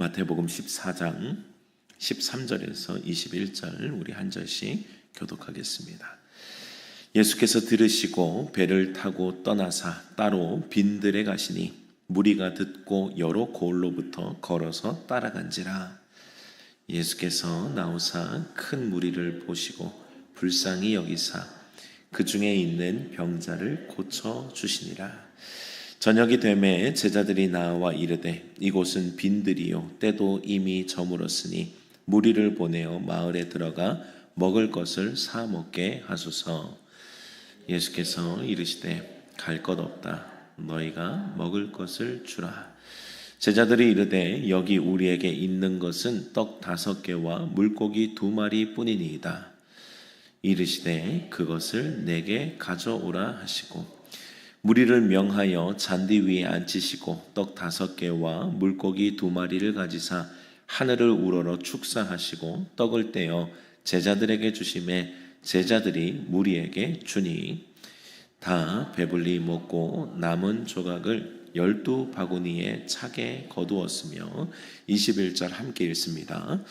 마태복음 14장 13절에서 21절 우리 한 절씩 교독하겠습니다. 예수께서 들으시고 배를 타고 떠나사 따로 빈들에 가시니 무리가 듣고 여러 고을로부터 걸어서 따라간지라. 예수께서 나오사 큰 무리를 보시고 불쌍히 여기사 그 중에 있는 병자를 고쳐 주시니라. 저녁이 되매 제자들이 나와 이르되 이곳은 빈들이요 때도 이미 저물었으니 무리를 보내어 마을에 들어가 먹을 것을 사 먹게 하소서. 예수께서 이르시되 갈 것 없다. 너희가 먹을 것을 주라. 제자들이 이르되 여기 우리에게 있는 것은 떡 5개와 물고기 2마리 뿐이니이다. 이르시되 그것을 내게 가져오라 하시고 무리를 명하여 잔디 위에 앉히시고 떡 5개와 물고기 2마리를 가지사 하늘을 우러러 축사하시고 떡을 떼어 제자들에게 주시매 제자들이 무리에게 주니 다 배불리 먹고 남은 조각을 12바구니에 차게 거두었으며 21절 함께 읽습니다.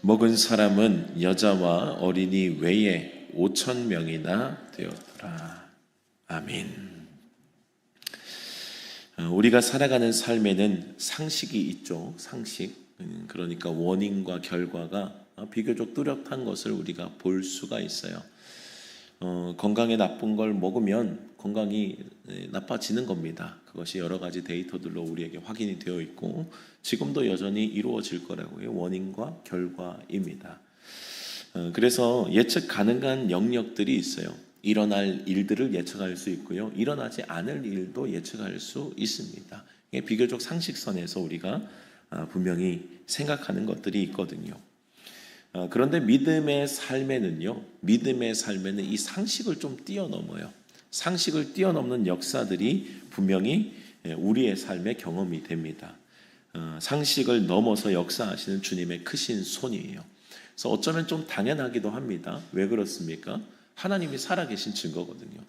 먹은 사람은 여자와 어린이 외에 5,000명이나 되었더라. 아멘. 우리가 살아가는 삶에는 상식이 있죠. 상식. 그러니까 원인과 결과가 비교적 뚜렷한 것을 우리가 볼 수가 있어요. 건강에 나쁜 걸 먹으면 건강이 나빠지는 겁니다. 그것이 여러 가지 데이터들로 우리에게 확인이 되어 있고 지금도 여전히 이루어질 거라고요. 원인과 결과입니다. 그래서 예측 가능한 영역들이 있어요. 일어날 일들을 예측할 수 있고요. 일어나지 않을 일도 예측할 수 있습니다. 이게 비교적 상식선에서 우리가 분명히 생각하는 것들이 있거든요. 그런데 믿음의 삶에는 이 상식을 좀 뛰어넘어요. 상식을 뛰어넘는 역사들이 분명히 우리의 삶의 경험이 됩니다. 상식을 넘어서 역사하시는 주님의 크신 손이에요. 그래서 어쩌면 좀 당연하기도 합니다. 왜 그렇습니까? 하나님이 살아계신 증거거든요.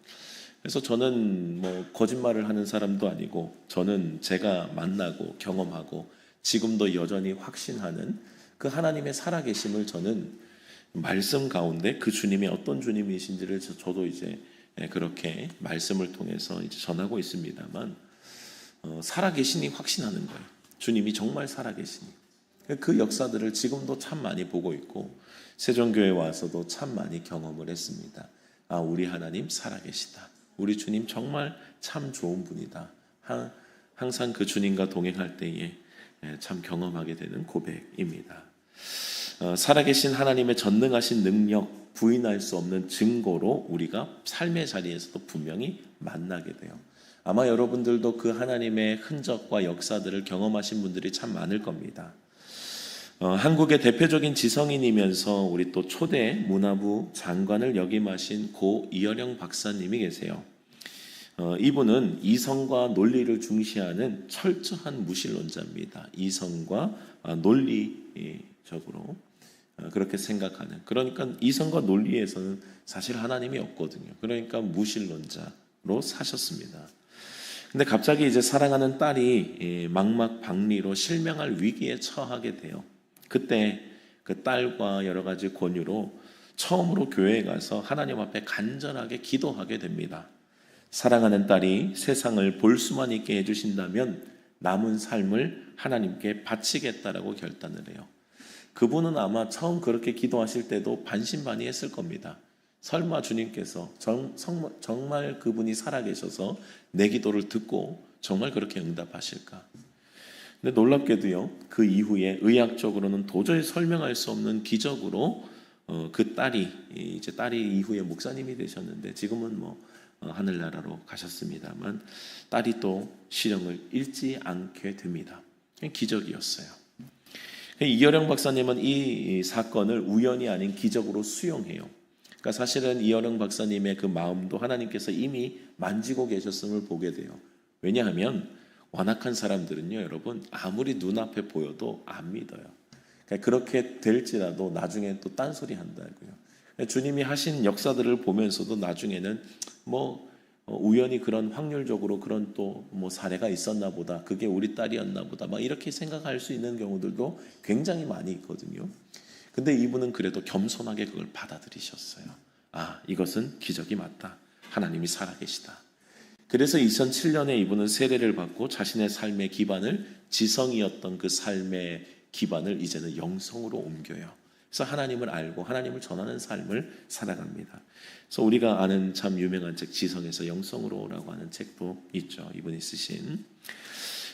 그래서 저는 거짓말을 하는 사람도 아니고 저는 제가 만나고 경험하고 지금도 여전히 확신하는 그 하나님의 살아계심을 저는 말씀 가운데 그 주님이 어떤 주님이신지를 저도 이제 그렇게 말씀을 통해서 이제 전하고 있습니다만 살아계시니 확신하는 거예요. 주님이 정말 살아계시니 그 역사들을 지금도 참 많이 보고 있고 세종교회 와서도 참 많이 경험을 했습니다. 우리 하나님 살아계시다. 우리 주님 정말 참 좋은 분이다. 항상 그 주님과 동행할 때에 참 경험하게 되는 고백입니다. 살아계신 하나님의 전능하신 능력 부인할 수 없는 증거로 우리가 삶의 자리에서도 분명히 만나게 돼요. 아마 여러분들도 그 하나님의 흔적과 역사들을 경험하신 분들이 참 많을 겁니다. 한국의 대표적인 지성인이면서 우리 또 초대 문화부 장관을 역임하신 고 이어령 박사님이 계세요. 이분은 이성과 논리를 중시하는 철저한 무신론자입니다. 이성과 논리적으로 그렇게 생각하는. 그러니까 이성과 논리에서는 사실 하나님이 없거든요. 그러니까 무신론자로 사셨습니다. 근데 갑자기 이제 사랑하는 딸이 망막박리로 실명할 위기에 처하게 돼요. 그때 그 딸과 여러 가지 권유로 처음으로 교회에 가서 하나님 앞에 간절하게 기도하게 됩니다. 사랑하는 딸이 세상을 볼 수만 있게 해주신다면 남은 삶을 하나님께 바치겠다라고 결단을 해요. 그분은 아마 처음 그렇게 기도하실 때도 반신반의했을 겁니다. 설마 주님께서 정말 그분이 살아계셔서 내 기도를 듣고 정말 그렇게 응답하실까? 근데 놀랍게도요, 그 이후에 의학적으로는 도저히 설명할 수 없는 기적으로 그 딸이 이후에 목사님이 되셨는데 지금은 하늘나라로 가셨습니다만 딸이 또 시력을 잃지 않게 됩니다. 기적이었어요. 이어령 박사님은 이 사건을 우연이 아닌 기적으로 수용해요. 그러니까 사실은 이어령 박사님의 그 마음도 하나님께서 이미 만지고 계셨음을 보게 돼요. 왜냐하면 완악한 사람들은요, 여러분 아무리 눈앞에 보여도 안 믿어요. 그러니까 그렇게 될지라도 나중에 또 딴소리 한다고요. 주님이 하신 역사들을 보면서도 나중에는 우연히 그런 확률적으로 그런 또 뭐 사례가 있었나 보다. 그게 우리 딸이었나 보다. 막 이렇게 생각할 수 있는 경우들도 굉장히 많이 있거든요. 근데 이분은 그래도 겸손하게 그걸 받아들이셨어요. 아, 이것은 기적이 맞다. 하나님이 살아계시다. 그래서 2007년에 이분은 세례를 받고 자신의 삶의 기반을 지성이었던 그 삶의 기반을 이제는 영성으로 옮겨요. 그래서 하나님을 알고 하나님을 전하는 삶을 살아갑니다. 그래서 우리가 아는 참 유명한 책 지성에서 영성으로라고 하는 책도 있죠. 이분이 쓰신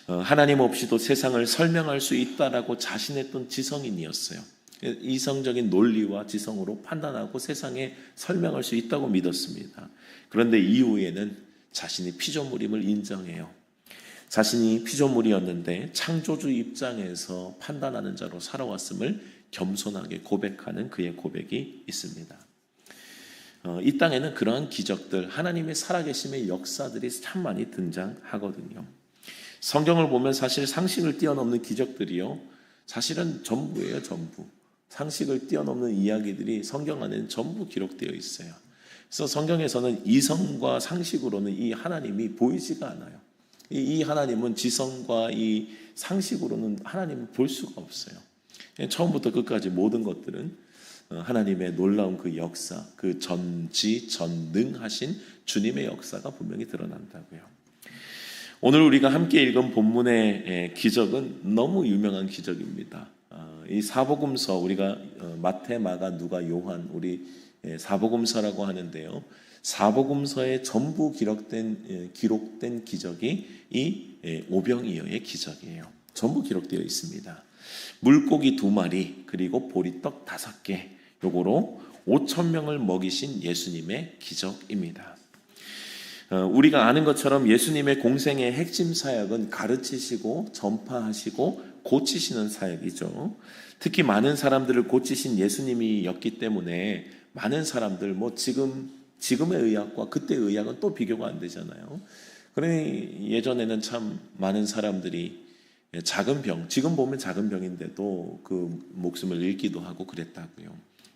하나님 없이도 세상을 설명할 수 있다라고 자신했던 지성인이었어요. 이성적인 논리와 지성으로 판단하고 세상에 설명할 수 있다고 믿었습니다. 그런데 이후에는 자신이 피조물임을 인정해요. 자신이 피조물이었는데 창조주 입장에서 판단하는 자로 살아왔음을 겸손하게 고백하는 그의 고백이 있습니다. 이 땅에는 그러한 기적들, 하나님의 살아계심의 역사들이 참 많이 등장하거든요. 성경을 보면 사실 상식을 뛰어넘는 기적들이요, 사실은 전부예요. 전부. 상식을 뛰어넘는 이야기들이 성경 안에는 전부 기록되어 있어요. 그래서 성경에서는 이성과 상식으로는 이 하나님이 보이지가 않아요. 이 하나님은 지성과 이 상식으로는 하나님을 볼 수가 없어요. 처음부터 끝까지 모든 것들은 하나님의 놀라운 그 역사, 그 전지전능하신 주님의 역사가 분명히 드러난다고요. 오늘 우리가 함께 읽은 본문의 기적은 너무 유명한 기적입니다. 이 사복음서, 우리가 마태, 마가, 누가, 요한, 우리 사복음서라고 하는데요. 사복음서에 전부 기록된 기적이 이 오병이어의 기적이에요. 전부 기록되어 있습니다. 물고기 2마리 그리고 보리떡 5개, 요거로 5,000명을 먹이신 예수님의 기적입니다. 우리가 아는 것처럼 예수님의 공생의 핵심 사역은 가르치시고 전파하시고 고치시는 사역이죠. 특히 많은 사람들을 고치신 예수님이었기 때문에 많은 사람들, 뭐 지금의 의학과 그때의 의학은 또 비교가 안 되잖아요. 그러니 예전에는 참 많은 사람들이 작은 병, 지금 보면 작은 병인데도 그 목숨을 잃기도 하고 그랬다고요.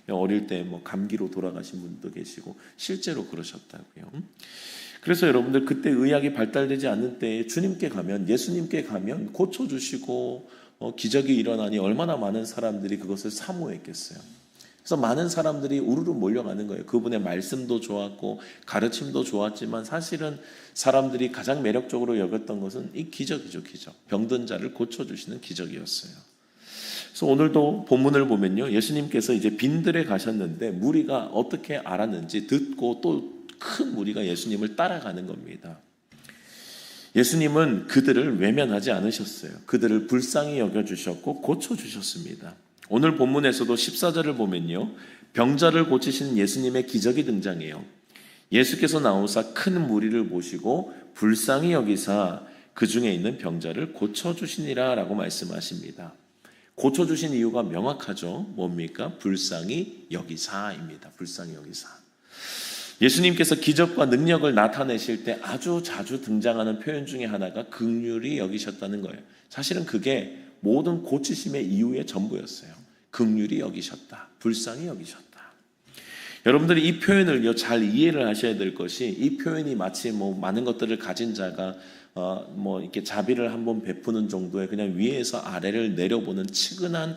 어릴 때 뭐 감기로 돌아가신 분도 계시고 실제로 그러셨다고요. 그래서 여러분들, 그때 의학이 발달되지 않는 때에 주님께 가면, 예수님께 가면 고쳐주시고 기적이 일어나니 얼마나 많은 사람들이 그것을 사모했겠어요. 그래서 많은 사람들이 우르르 몰려가는 거예요. 그분의 말씀도 좋았고 가르침도 좋았지만 사실은 사람들이 가장 매력적으로 여겼던 것은 이 기적이죠. 기적. 병든 자를 고쳐주시는 기적이었어요. 그래서 오늘도 본문을 보면요, 예수님께서 이제 빈들에 가셨는데 무리가 어떻게 알았는지 듣고 또 큰 무리가 예수님을 따라가는 겁니다. 예수님은 그들을 외면하지 않으셨어요. 그들을 불쌍히 여겨주셨고 고쳐주셨습니다. 오늘 본문에서도 14절을 보면요, 병자를 고치신 예수님의 기적이 등장해요. 예수께서 나오사 큰 무리를 보시고 불쌍히 여기사 그 중에 있는 병자를 고쳐주시니라 라고 말씀하십니다. 고쳐주신 이유가 명확하죠. 뭡니까? 불쌍히 여기사입니다. 불쌍히 여기사. 예수님께서 기적과 능력을 나타내실 때 아주 자주 등장하는 표현 중에 하나가 긍휼히 여기셨다는 거예요. 사실은 그게 모든 고치심의 이유의 전부였어요. 긍휼히 여기셨다. 불쌍히 여기셨다. 여러분들이 이 표현을요, 잘 이해를 하셔야 될 것이, 이 표현이 마치 뭐 많은 것들을 가진 자가 뭐 이렇게 자비를 한번 베푸는 정도의 그냥 위에서 아래를 내려보는 측은한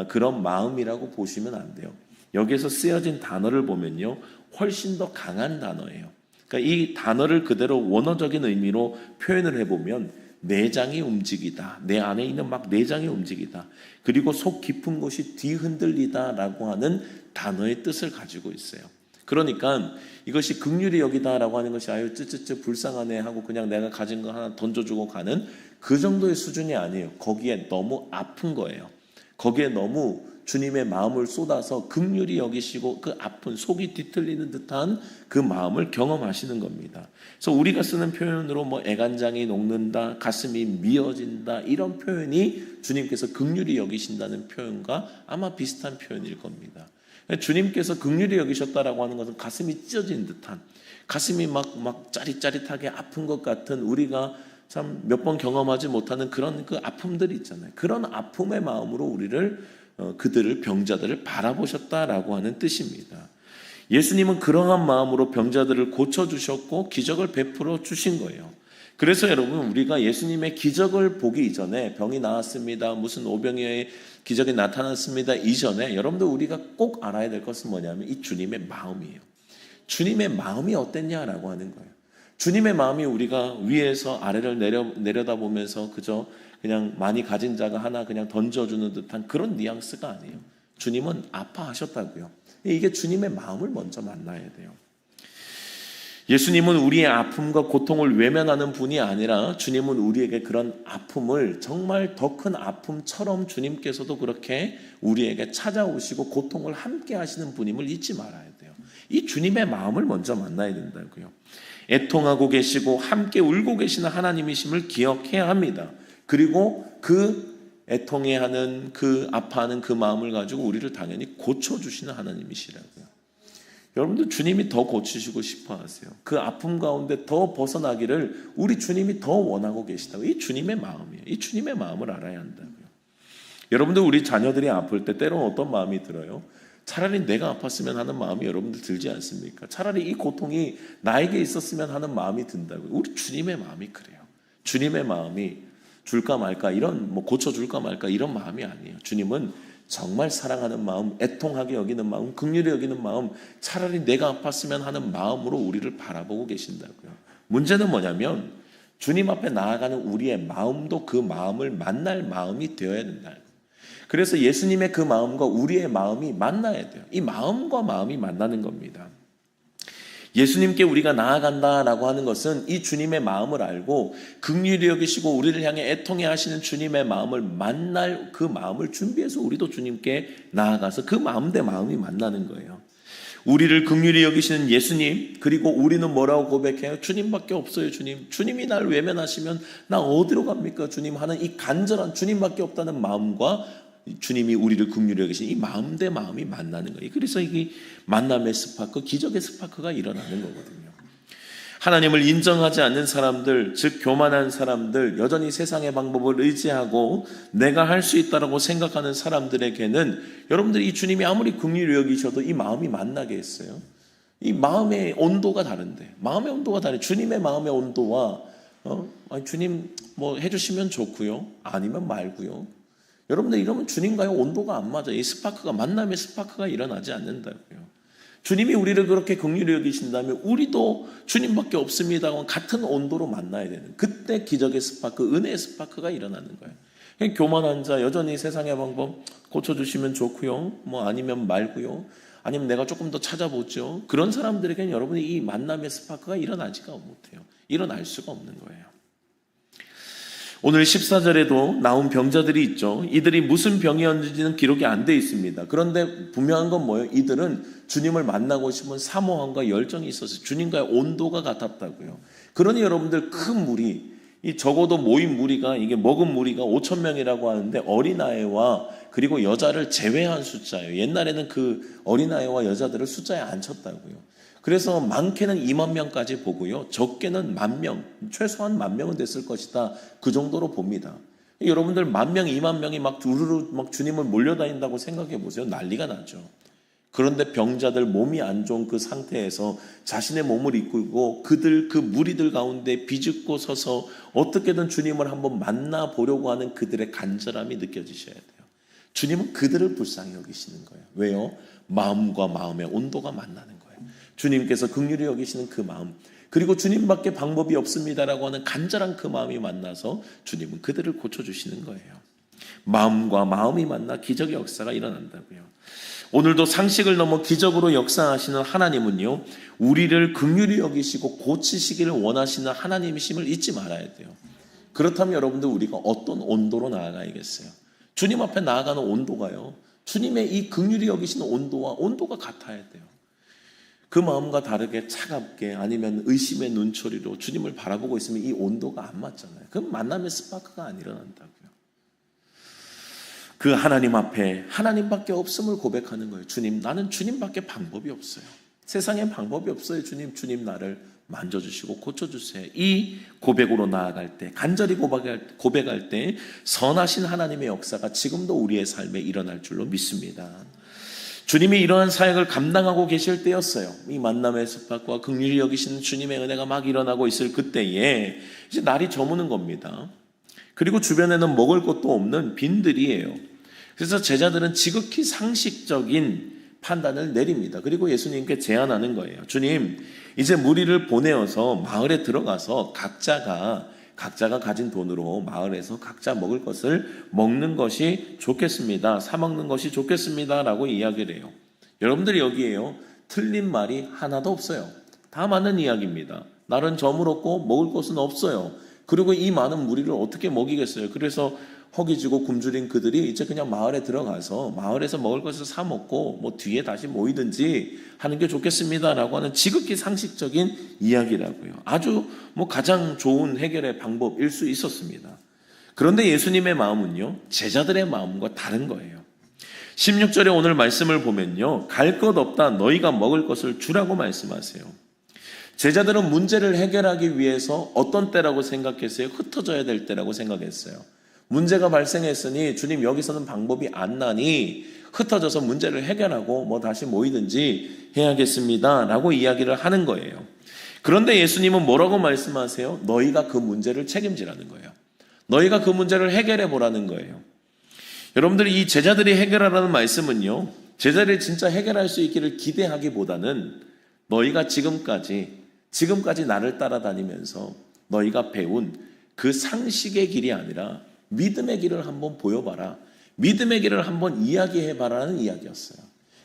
그런 마음이라고 보시면 안 돼요. 여기에서 쓰여진 단어를 보면요, 훨씬 더 강한 단어예요. 그러니까 이 단어를 그대로 원어적인 의미로 표현을 해보면 내장이 움직이다, 내 안에 있는 막 내장이 움직이다, 그리고 속 깊은 곳이 뒤흔들리다 라고 하는 단어의 뜻을 가지고 있어요. 그러니까 이것이 긍휼히 여기다라고 하는 것이 아유 쯔쯔쯔 불쌍하네 하고 그냥 내가 가진 거 하나 던져주고 가는 그 정도의 수준이 아니에요. 거기에 너무 아픈 거예요. 거기에 너무 주님의 마음을 쏟아서 긍휼히 여기시고 그 아픈 속이 뒤틀리는 듯한 그 마음을 경험하시는 겁니다. 그래서 우리가 쓰는 표현으로 뭐 애간장이 녹는다, 가슴이 미어진다, 이런 표현이 주님께서 긍휼히 여기신다는 표현과 아마 비슷한 표현일 겁니다. 주님께서 긍휼히 여기셨다라고 하는 것은 가슴이 찢어진 듯한, 가슴이 막 짜릿짜릿하게 아픈 것 같은, 우리가 참 몇 번 경험하지 못하는 그런 그 아픔들이 있잖아요. 그런 아픔의 마음으로 그들을 병자들을 바라보셨다라고 하는 뜻입니다. 예수님은 그러한 마음으로 병자들을 고쳐주셨고 기적을 베풀어 주신 거예요. 그래서 여러분, 우리가 예수님의 기적을 보기 이전에, 병이 나았습니다, 무슨 오병이어의 기적이 나타났습니다 이전에, 여러분들 우리가 꼭 알아야 될 것은 뭐냐면 이 주님의 마음이에요. 주님의 마음이 어땠냐라고 하는 거예요. 주님의 마음이 우리가 위에서 아래를 내려다보면서 그냥 많이 가진 자가 하나 그냥 던져주는 듯한 그런 뉘앙스가 아니에요. 주님은 아파하셨다고요. 이게 주님의 마음을 먼저 만나야 돼요. 예수님은 우리의 아픔과 고통을 외면하는 분이 아니라 주님은 우리에게 그런 아픔을 정말 더 큰 아픔처럼 주님께서도 그렇게 우리에게 찾아오시고 고통을 함께 하시는 분임을 잊지 말아야 돼요. 이 주님의 마음을 먼저 만나야 된다고요. 애통하고 계시고 함께 울고 계시는 하나님이심을 기억해야 합니다. 그리고 그 애통해하는, 그 아파하는 그 마음을 가지고 우리를 당연히 고쳐주시는 하나님이시라고요. 여러분들 주님이 더 고치시고 싶어 하세요. 그 아픔 가운데 더 벗어나기를 우리 주님이 더 원하고 계시다고. 이 주님의 마음이에요. 이 주님의 마음을 알아야 한다고요. 여러분들 우리 자녀들이 아플 때 때로는 어떤 마음이 들어요? 차라리 내가 아팠으면 하는 마음이 여러분들 들지 않습니까? 차라리 이 고통이 나에게 있었으면 하는 마음이 든다고요. 우리 주님의 마음이 그래요. 주님의 마음이 줄까 말까, 이런 고쳐줄까 말까 이런 마음이 아니에요. 주님은 정말 사랑하는 마음, 애통하게 여기는 마음, 긍휼히 여기는 마음, 차라리 내가 아팠으면 하는 마음으로 우리를 바라보고 계신다고요. 문제는 뭐냐면 주님 앞에 나아가는 우리의 마음도 그 마음을 만날 마음이 되어야 된다. 그래서 예수님의 그 마음과 우리의 마음이 만나야 돼요. 이 마음과 마음이 만나는 겁니다. 예수님께 우리가 나아간다라고 하는 것은 이 주님의 마음을 알고 긍휼히 여기시고 우리를 향해 애통해 하시는 주님의 마음을 만날 그 마음을 준비해서 우리도 주님께 나아가서 그 마음 대 마음이 만나는 거예요. 우리를 긍휼히 여기시는 예수님, 그리고 우리는 뭐라고 고백해요? 주님밖에 없어요. 주님이 나를 외면하시면 나 어디로 갑니까? 주님 하는 이 간절한 주님밖에 없다는 마음과 주님이 우리를 긍휼히 여기신 이 마음 대 마음이 만나는 거예요. 그래서 이게 만남의 스파크, 기적의 스파크가 일어나는 거거든요. 하나님을 인정하지 않는 사람들, 즉 교만한 사람들, 여전히 세상의 방법을 의지하고 내가 할 수 있다라고 생각하는 사람들에게는 여러분들 이 주님이 아무리 긍휼히 여기셔도 이 마음이 만나게 했어요. 이 마음의 온도가 다른데, 마음의 온도가 다르. 주님의 마음의 온도와 주님 뭐 해주시면 좋고요, 아니면 말고요. 여러분들 이러면 주님과의 온도가 안 맞아요. 이 스파크가, 만남의 스파크가 일어나지 않는다고요. 주님이 우리를 그렇게 긍휼히 여기신다면 우리도 주님밖에 없습니다 하고 같은 온도로 만나야 되는, 그때 기적의 스파크, 은혜의 스파크가 일어나는 거예요. 교만한 자, 여전히 세상의 방법 고쳐주시면 좋고요, 뭐 아니면 말고요, 아니면 내가 조금 더 찾아보죠. 그런 사람들에게는 여러분이 이 만남의 스파크가 일어나지가 못해요. 일어날 수가 없는 거예요. 오늘 14절에도 나온 병자들이 있죠. 이들이 무슨 병이었는지는 기록이 안 돼 있습니다. 그런데 분명한 건 뭐예요? 이들은 주님을 만나고 싶은 사모함과 열정이 있었어요. 주님과의 온도가 같았다고요. 그러니 여러분들 큰 무리, 이 적어도 모인 무리가, 이게 먹은 무리가 5,000명이라고 하는데 어린아이와 그리고 여자를 제외한 숫자예요. 옛날에는 그 어린아이와 여자들을 숫자에 안 쳤다고요. 그래서 많게는 2만 명까지 보고요, 적게는 10,000명, 최소한 10,000명은 됐을 것이다, 그 정도로 봅니다. 여러분들 10,000명, 2만 명이 막 두루루 막 주님을 몰려다닌다고 생각해 보세요. 난리가 나죠. 그런데 병자들, 몸이 안 좋은 그 상태에서 자신의 몸을 이끌고 그 무리들 가운데 비집고 서서 어떻게든 주님을 한번 만나보려고 하는 그들의 간절함이 느껴지셔야 돼요. 주님은 그들을 불쌍히 여기시는 거예요. 왜요? 마음과 마음의 온도가 만나는 거예요. 주님께서 긍휼히 여기시는 그 마음, 그리고 주님밖에 방법이 없습니다라고 하는 간절한 그 마음이 만나서 주님은 그들을 고쳐주시는 거예요. 마음과 마음이 만나 기적의 역사가 일어난다고요. 오늘도 상식을 넘어 기적으로 역사하시는 하나님은요, 우리를 긍휼히 여기시고 고치시기를 원하시는 하나님이심을 잊지 말아야 돼요. 그렇다면 여러분들 우리가 어떤 온도로 나아가야겠어요? 주님 앞에 나아가는 온도가요, 주님의 이 긍휼히 여기시는 온도가 같아야 돼요. 그 마음과 다르게 차갑게, 아니면 의심의 눈초리로 주님을 바라보고 있으면 이 온도가 안 맞잖아요. 그럼 만남의 스파크가 안 일어난다고요. 그 하나님 앞에 하나님밖에 없음을 고백하는 거예요. 주님, 나는 주님밖에 방법이 없어요. 세상에 방법이 없어요. 주님 나를 만져주시고 고쳐주세요. 이 고백으로 나아갈 때, 간절히 고백할 때 선하신 하나님의 역사가 지금도 우리의 삶에 일어날 줄로 믿습니다. 주님이 이러한 사역을 감당하고 계실 때였어요. 이 만남의 습박과 긍휼히 여기시는 주님의 은혜가 막 일어나고 있을 그때에 이제 날이 저무는 겁니다. 그리고 주변에는 먹을 것도 없는 빈들이에요. 그래서 제자들은 지극히 상식적인 판단을 내립니다. 그리고 예수님께 제안하는 거예요. 주님, 이제 무리를 보내어서 마을에 들어가서 각자가 가진 돈으로 마을에서 각자 먹을 것을 먹는 것이 좋겠습니다. 사 먹는 것이 좋겠습니다. 라고 이야기를 해요. 여러분들이 여기에요. 틀린 말이 하나도 없어요. 다 맞는 이야기입니다. 날은 저물었고 먹을 것은 없어요. 그리고 이 많은 무리를 어떻게 먹이겠어요? 그래서 허기지고 굶주린 그들이 이제 그냥 마을에 들어가서 마을에서 먹을 것을 사 먹고 뭐 뒤에 다시 모이든지 하는 게 좋겠습니다라고 하는 지극히 상식적인 이야기라고요. 아주 뭐 가장 좋은 해결의 방법일 수 있었습니다. 그런데 예수님의 마음은요, 제자들의 마음과 다른 거예요. 16절에 오늘 말씀을 보면요, 갈 것 없다 너희가 먹을 것을 주라고 말씀하세요. 제자들은 문제를 해결하기 위해서 어떤 때라고 생각했어요? 흩어져야 될 때라고 생각했어요. 문제가 발생했으니 주님 여기서는 방법이 안 나니 흩어져서 문제를 해결하고 뭐 다시 모이든지 해야겠습니다 라고 이야기를 하는 거예요. 그런데 예수님은 뭐라고 말씀하세요? 너희가 그 문제를 책임지라는 거예요. 너희가 그 문제를 해결해 보라는 거예요. 여러분들이 이 제자들이 해결하라는 말씀은요, 제자들이 진짜 해결할 수 있기를 기대하기보다는 너희가 지금까지 나를 따라다니면서 너희가 배운 그 상식의 길이 아니라 믿음의 길을 한번 보여봐라. 믿음의 길을 한번 이야기해봐라는 이야기였어요.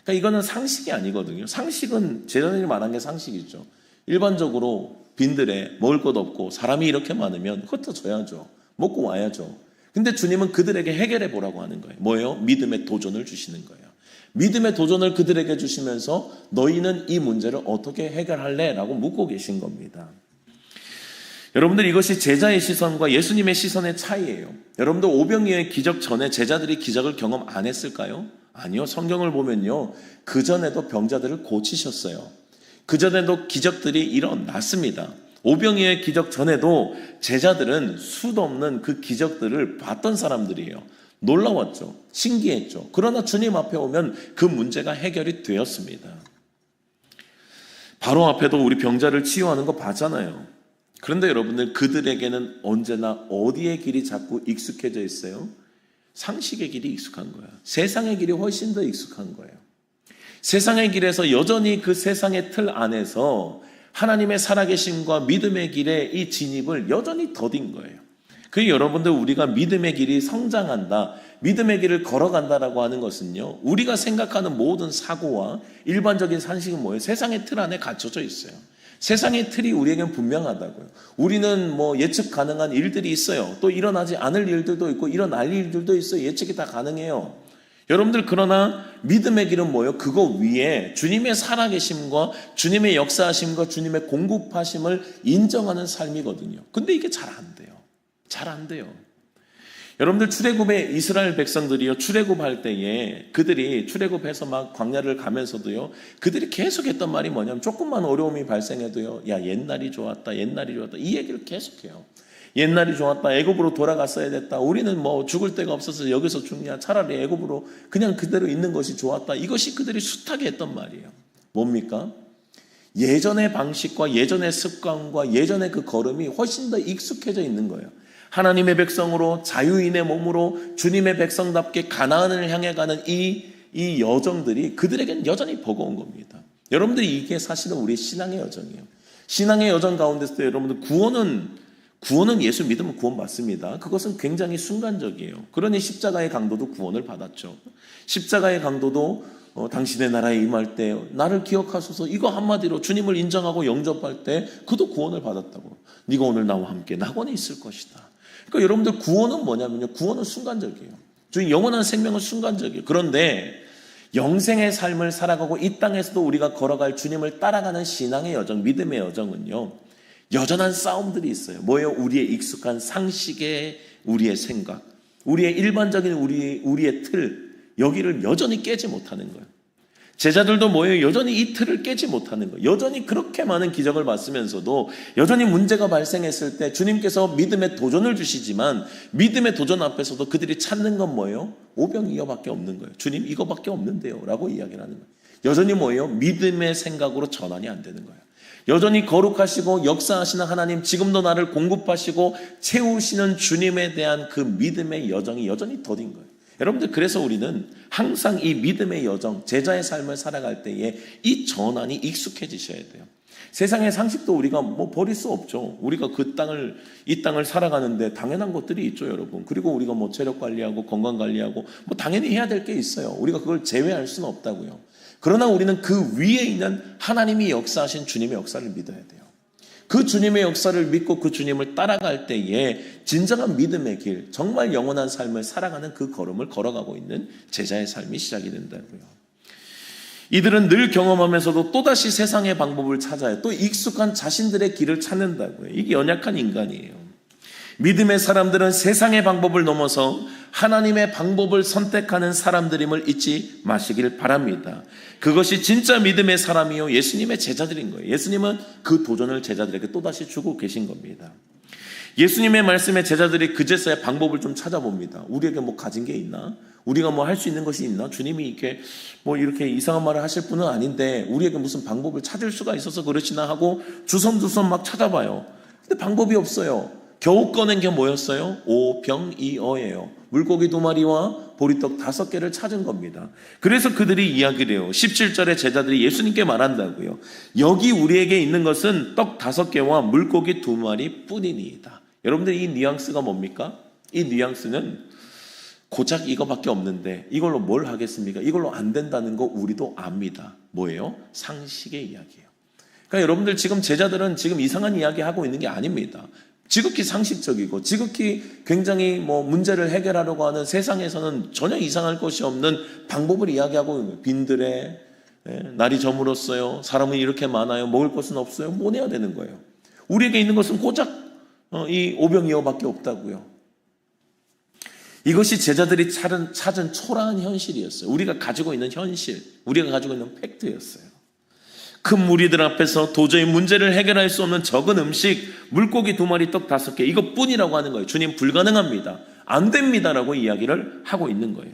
그러니까 이거는 상식이 아니거든요. 상식은 제자들이 말한 게 상식이죠. 일반적으로 빈들에 먹을 것 없고 사람이 이렇게 많으면 흩어져야죠. 먹고 와야죠. 근데 주님은 그들에게 해결해 보라고 하는 거예요. 뭐예요? 믿음의 도전을 주시는 거예요. 믿음의 도전을 그들에게 주시면서 너희는 이 문제를 어떻게 해결할래? 라고 묻고 계신 겁니다. 여러분들 이것이 제자의 시선과 예수님의 시선의 차이예요. 여러분들 오병이어의 기적 전에 제자들이 기적을 경험 안 했을까요? 아니요. 성경을 보면요, 그전에도 병자들을 고치셨어요. 그전에도 기적들이 일어났습니다. 오병이어의 기적 전에도 제자들은 수도 없는 그 기적들을 봤던 사람들이에요. 놀라웠죠. 신기했죠. 그러나 주님 앞에 오면 그 문제가 해결이 되었습니다. 바로 앞에도 우리 병자를 치유하는 거 봤잖아요. 그런데 여러분들 그들에게는 언제나 어디의 길이 자꾸 익숙해져 있어요? 상식의 길이 익숙한 거예요. 세상의 길이 훨씬 더 익숙한 거예요. 세상의 길에서 여전히 그 세상의 틀 안에서 하나님의 살아계심과 믿음의 길에 이 진입을 여전히 더딘 거예요. 그 여러분들 우리가 믿음의 길이 성장한다, 믿음의 길을 걸어간다라고 하는 것은요, 우리가 생각하는 모든 사고와 일반적인 상식은 뭐예요? 세상의 틀 안에 갇혀져 있어요. 세상의 틀이 우리에겐 분명하다고요. 우리는 뭐 예측 가능한 일들이 있어요. 또 일어나지 않을 일들도 있고 일어날 일들도 있어요. 예측이 다 가능해요. 여러분들 그러나 믿음의 길은 뭐예요? 그거 위에 주님의 살아계심과 주님의 역사하심과 주님의 공급하심을 인정하는 삶이거든요. 근데 이게 잘 안 돼요. 잘 안 돼요. 여러분들 출애굽의 이스라엘 백성들이요, 출애굽할 때에 그들이 출애굽해서 막 광야를 가면서도요, 그들이 계속 했던 말이 뭐냐면 조금만 어려움이 발생해도요, 야 옛날이 좋았다 이 얘기를 계속해요. 옛날이 좋았다, 애굽으로 돌아갔어야 됐다, 우리는 뭐 죽을 데가 없어서 여기서 죽냐, 차라리 애굽으로 그냥 그대로 있는 것이 좋았다. 이것이 그들이 숱하게 했던 말이에요. 뭡니까? 예전의 방식과 예전의 습관과 예전의 그 걸음이 훨씬 더 익숙해져 있는 거예요. 하나님의 백성으로 자유인의 몸으로 주님의 백성답게 가나안을 향해 가는 이 여정들이 그들에겐 여전히 버거운 겁니다. 여러분들이 이게 사실은 우리 신앙의 여정이에요. 신앙의 여정 가운데서도 여러분들 구원은 예수 믿으면 구원 받습니다. 그것은 굉장히 순간적이에요. 그러니 십자가의 강도도 구원을 받았죠. 십자가의 강도도 당신의 나라에 임할 때 나를 기억하소서, 이거 한마디로 주님을 인정하고 영접할 때 그도 구원을 받았다고. 네가 오늘 나와 함께 낙원에 있을 것이다. 그러니까 여러분들 구원은 뭐냐면요, 구원은 순간적이에요. 주님 영원한 생명은 순간적이에요. 그런데 영생의 삶을 살아가고 이 땅에서도 우리가 걸어갈 주님을 따라가는 신앙의 여정, 믿음의 여정은요, 여전한 싸움들이 있어요. 뭐예요? 우리의 익숙한 상식에 우리의 생각, 우리의 일반적인 우리의 틀, 여기를 여전히 깨지 못하는 거예요. 제자들도 뭐예요? 여전히 이 틀을 깨지 못하는 거예요. 여전히 그렇게 많은 기적을 봤으면서도 여전히 문제가 발생했을 때 주님께서 믿음의 도전을 주시지만 믿음의 도전 앞에서도 그들이 찾는 건 뭐예요? 오병이어밖에 없는 거예요. 주님 이거밖에 없는데요 라고 이야기를 하는 거예요. 여전히 뭐예요? 믿음의 생각으로 전환이 안 되는 거예요. 여전히 거룩하시고 역사하시는 하나님, 지금도 나를 공급하시고 채우시는 주님에 대한 그 믿음의 여정이 여전히 더딘 거예요. 여러분들, 그래서 우리는 항상 이 믿음의 여정, 제자의 삶을 살아갈 때에 이 전환이 익숙해지셔야 돼요. 세상의 상식도 우리가 뭐 버릴 수 없죠. 우리가 이 땅을 살아가는데 당연한 것들이 있죠, 여러분. 그리고 우리가 뭐 체력 관리하고 건강 관리하고 뭐 당연히 해야 될 게 있어요. 우리가 그걸 제외할 수는 없다고요. 그러나 우리는 그 위에 있는 하나님이 역사하신 주님의 역사를 믿어야 돼요. 그 주님의 역사를 믿고 그 주님을 따라갈 때에 진정한 믿음의 길, 정말 영원한 삶을 살아가는 그 걸음을 걸어가고 있는 제자의 삶이 시작이 된다고요. 이들은 늘 경험하면서도 또다시 세상의 방법을 찾아요. 또 익숙한 자신들의 길을 찾는다고요. 이게 연약한 인간이에요. 믿음의 사람들은 세상의 방법을 넘어서 하나님의 방법을 선택하는 사람들임을 잊지 마시길 바랍니다. 그것이 진짜 믿음의 사람이요, 예수님의 제자들인 거예요. 예수님은 그 도전을 제자들에게 또다시 주고 계신 겁니다. 예수님의 말씀에 제자들이 그제서야 방법을 좀 찾아봅니다. 우리에게 뭐 가진 게 있나? 우리가 뭐 할 수 있는 것이 있나? 주님이 이렇게 이상한 말을 하실 분은 아닌데 우리에게 무슨 방법을 찾을 수가 있어서 그러시나 하고 주섬주섬 막 찾아봐요. 근데 방법이 없어요. 겨우 꺼낸 게 뭐였어요? 오병이어예요. 물고기 2마리와 보리떡 5개를 찾은 겁니다. 그래서 그들이 이야기를 해요. 17절에 제자들이 예수님께 말한다고요. 여기 우리에게 있는 것은 떡 5개와 물고기 2마리 뿐이니이다. 여러분들, 이 뉘앙스가 뭡니까? 이 뉘앙스는 고작 이거밖에 없는데 이걸로 뭘 하겠습니까? 이걸로 안 된다는 거 우리도 압니다. 뭐예요? 상식의 이야기예요. 그러니까 여러분들, 지금 제자들은 지금 이상한 이야기 하고 있는 게 아닙니다. 지극히 상식적이고 지극히 굉장히 문제를 해결하려고 하는, 세상에서는 전혀 이상할 것이 없는 방법을 이야기하고 있는 거예요. 빈들에 날이 저물었어요. 사람은 이렇게 많아요. 먹을 것은 없어요. 뭐 내야 되는 거예요. 우리에게 있는 것은 고작 이 오병이어밖에 없다고요. 이것이 제자들이 찾은 초라한 현실이었어요. 우리가 가지고 있는 현실, 우리가 가지고 있는 팩트였어요. 큰 무리들 앞에서 도저히 문제를 해결할 수 없는 적은 음식, 물고기 2마리, 떡 5개, 이것뿐이라고 하는 거예요. 주님, 불가능합니다. 안 됩니다라고 이야기를 하고 있는 거예요.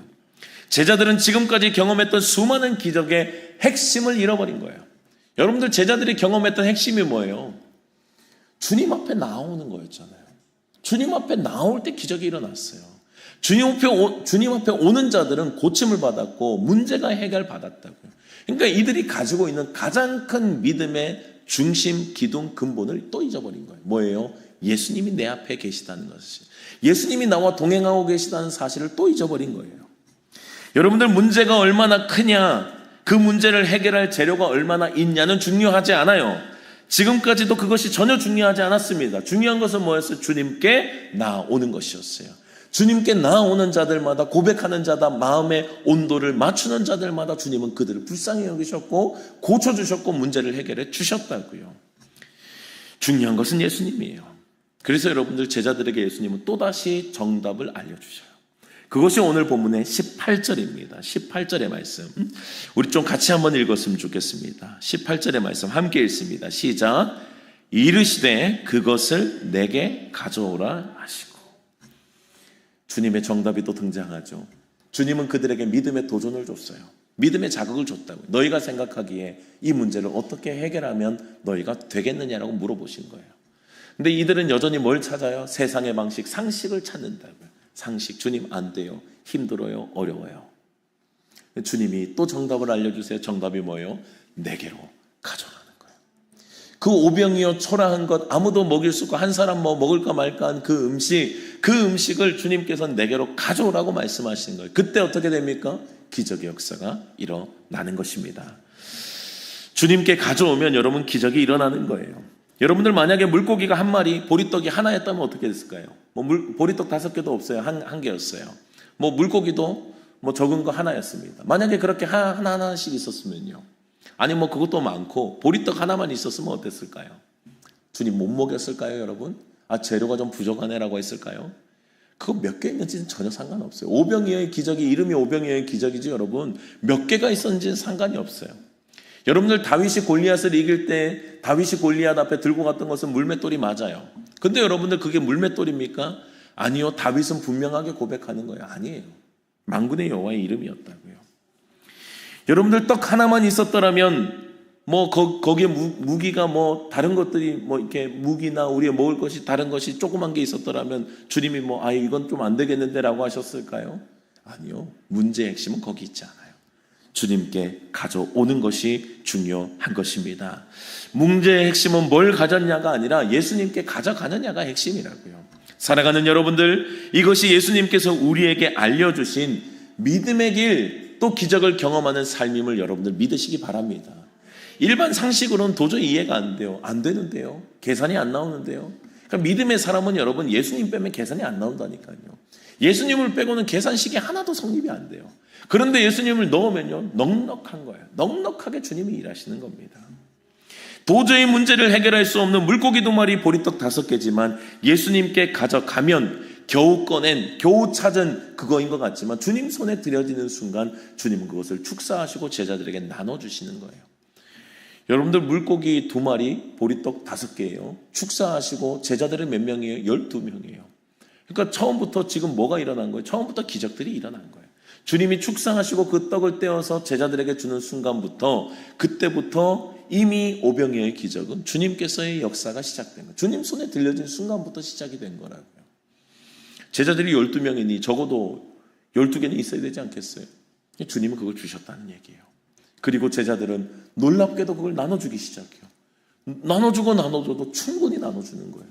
제자들은 지금까지 경험했던 수많은 기적의 핵심을 잃어버린 거예요. 여러분들, 제자들이 경험했던 핵심이 뭐예요? 주님 앞에 나오는 거였잖아요. 주님 앞에 나올 때 기적이 일어났어요. 주님 앞에 오는 자들은 고침을 받았고 문제가 해결받았다고요. 그러니까 이들이 가지고 있는 가장 큰 믿음의 중심, 기둥, 근본을 또 잊어버린 거예요. 뭐예요? 예수님이 내 앞에 계시다는 것이, 예수님이 나와 동행하고 계시다는 사실을 또 잊어버린 거예요. 여러분들, 문제가 얼마나 크냐, 그 문제를 해결할 재료가 얼마나 있냐는 중요하지 않아요. 지금까지도 그것이 전혀 중요하지 않았습니다. 중요한 것은 뭐였어요? 주님께 나오는 것이었어요. 주님께 나오는 자들마다, 고백하는 자다, 마음의 온도를 맞추는 자들마다 주님은 그들을 불쌍히 여기셨고 고쳐주셨고 문제를 해결해 주셨다고요. 중요한 것은 예수님이에요. 그래서 여러분들, 제자들에게 예수님은 또다시 정답을 알려주셔요. 그것이 오늘 본문의 18절입니다. 18절의 말씀, 우리 좀 같이 한번 읽었으면 좋겠습니다. 18절의 말씀 함께 읽습니다. 시작. 이르시되 그것을 내게 가져오라 하시고. 주님의 정답이 또 등장하죠. 주님은 그들에게 믿음의 도전을 줬어요. 믿음의 자극을 줬다고요. 너희가 생각하기에 이 문제를 어떻게 해결하면 너희가 되겠느냐라고 물어보신 거예요. 근데 이들은 여전히 뭘 찾아요? 세상의 방식, 상식을 찾는다고요. 상식, 주님 안 돼요. 힘들어요. 어려워요. 주님이 또 정답을 알려주세요. 정답이 뭐예요? 내게로 가져오라는 거예요. 그 오병이어 초라한 것, 아무도 먹일 수 없고 한 사람 먹을까 말까 한 그 음식을 주님께서 내게로 가져오라고 말씀하시는 거예요. 그때 어떻게 됩니까? 기적의 역사가 일어나는 것입니다. 주님께 가져오면 여러분, 기적이 일어나는 거예요. 여러분들, 만약에 물고기가 1마리, 보리떡이 하나였다면 어떻게 됐을까요? 보리떡 5개도 없어요. 한 개였어요. 물고기도 적은 거 하나였습니다. 만약에 그렇게 하나씩 있었으면요. 아니 그것도 많고 보리떡 하나만 있었으면 어땠을까요? 주님 못 먹였을까요, 여러분? 재료가 좀 부족하네라고 했을까요? 그거 몇 개 있는지는 전혀 상관없어요. 오병이어의 기적이 이름이 오병이어의 기적이지 여러분 몇 개가 있었는지는 상관이 없어요. 여러분들 다윗이 골리앗을 이길 때 다윗이 골리앗 앞에 들고 갔던 것은 물맷돌이 맞아요. 근데 여러분들 그게 물맷돌입니까? 아니요. 다윗은 분명하게 고백하는 거예요. 아니에요. 만군의 여호와의 이름이었다고요. 여러분들 떡 하나만 있었더라면 뭐 거기에 무기가 뭐 다른 것들이 뭐 이렇게 무기나 우리가 먹을 것이 다른 것이 조그만 게 있었더라면 주님이 뭐 이건 좀 안 되겠는데라고 하셨을까요? 아니요. 문제의 핵심은 거기 있지 않아요. 주님께 가져오는 것이 중요한 것입니다. 문제의 핵심은 뭘 가졌냐가 아니라 예수님께 가져가느냐가 핵심이라고요. 살아가는 여러분들, 이것이 예수님께서 우리에게 알려주신 믿음의 길, 또 기적을 경험하는 삶임을 여러분들 믿으시기 바랍니다. 일반 상식으로는 도저히 이해가 안 돼요. 안 되는데요. 계산이 안 나오는데요. 그러니까 믿음의 사람은 여러분 예수님 빼면 계산이 안 나온다니까요. 예수님을 빼고는 계산식이 하나도 성립이 안 돼요. 그런데 예수님을 넣으면요 넉넉한 거예요. 넉넉하게 주님이 일하시는 겁니다. 도저히 문제를 해결할 수 없는 물고기 2마리 보리떡 5개지만 예수님께 가져가면 겨우 꺼낸 겨우 찾은 그거인 것 같지만 주님 손에 들여지는 순간 주님은 그것을 축사하시고 제자들에게 나눠주시는 거예요. 여러분들 물고기 2마리 보리떡 5개예요. 축사하시고 제자들은 몇 명이에요? 12명이에요. 그러니까 처음부터 지금 뭐가 일어난 거예요? 처음부터 기적들이 일어난 거예요. 주님이 축상하시고 그 떡을 떼어서 제자들에게 주는 순간부터 그때부터 이미 오병이어의 기적은 주님께서의 역사가 시작된 거예요. 주님 손에 들려진 순간부터 시작이 된 거라고요. 제자들이 12명이니 적어도 12개는 있어야 되지 않겠어요? 주님은 그걸 주셨다는 얘기예요. 그리고 제자들은 놀랍게도 그걸 나눠주기 시작해요. 나눠주고 나눠줘도 충분히 나눠주는 거예요.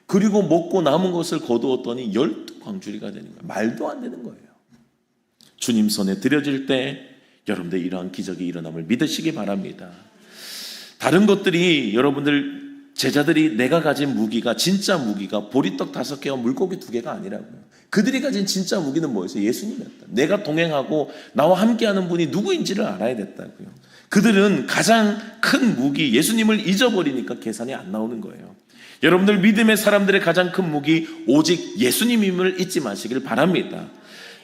그리고 먹고 남은 것을 거두었더니 12광주리가 되는 거예요. 말도 안 되는 거예요. 주님 손에 들여질 때 여러분들 이러한 기적이 일어남을 믿으시기 바랍니다. 다른 것들이 여러분들 제자들이 내가 가진 무기가 진짜 무기가 보리떡 5개와 물고기 2개가 아니라고요. 그들이 가진 진짜 무기는 뭐였어요? 예수님이었다. 내가 동행하고 나와 함께하는 분이 누구인지를 알아야 됐다고요. 그들은 가장 큰 무기 예수님을 잊어버리니까 계산이 안 나오는 거예요. 여러분들 믿음의 사람들의 가장 큰 무기 오직 예수님임을 잊지 마시길 바랍니다.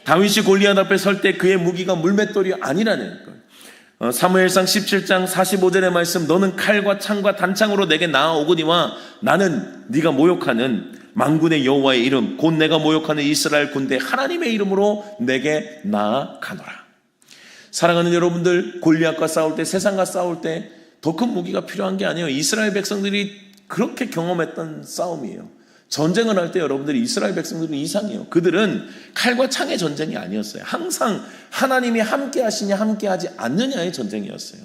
다윗이 골리앗 앞에 설 때 그의 무기가 물맷돌이 아니라는 거예요. 사무엘상 17장 45절의 말씀 너는 칼과 창과 단창으로 내게 나아오거니와 나는 네가 모욕하는 만군의 여호와의 이름 곧 내가 모욕하는 이스라엘 군대 하나님의 이름으로 내게 나아가노라. 사랑하는 여러분들 골리앗과 싸울 때 세상과 싸울 때 더 큰 무기가 필요한 게 아니에요. 이스라엘 백성들이 그렇게 경험했던 싸움이에요. 전쟁을 할 때 여러분들이 이스라엘 백성들은 이상해요. 그들은 칼과 창의 전쟁이 아니었어요. 항상 하나님이 함께 하시냐 함께 하지 않느냐의 전쟁이었어요.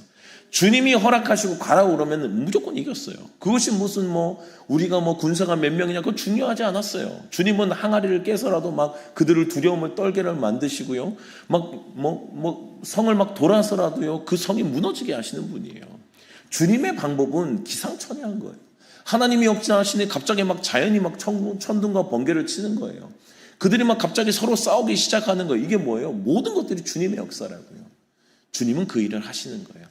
주님이 허락하시고 가라고 그러면 무조건 이겼어요. 그것이 무슨 우리가 군사가 몇 명이냐 그거 중요하지 않았어요. 주님은 항아리를 깨서라도 막 그들을 두려움을 떨게를 만드시고요. 성을 막 돌아서라도요 그 성이 무너지게 하시는 분이에요. 주님의 방법은 기상천외한 거예요. 하나님이 역사하시니 갑자기 막 자연이 막 천둥과 번개를 치는 거예요. 그들이 막 갑자기 서로 싸우기 시작하는 거예요. 이게 뭐예요? 모든 것들이 주님의 역사라고요. 주님은 그 일을 하시는 거예요.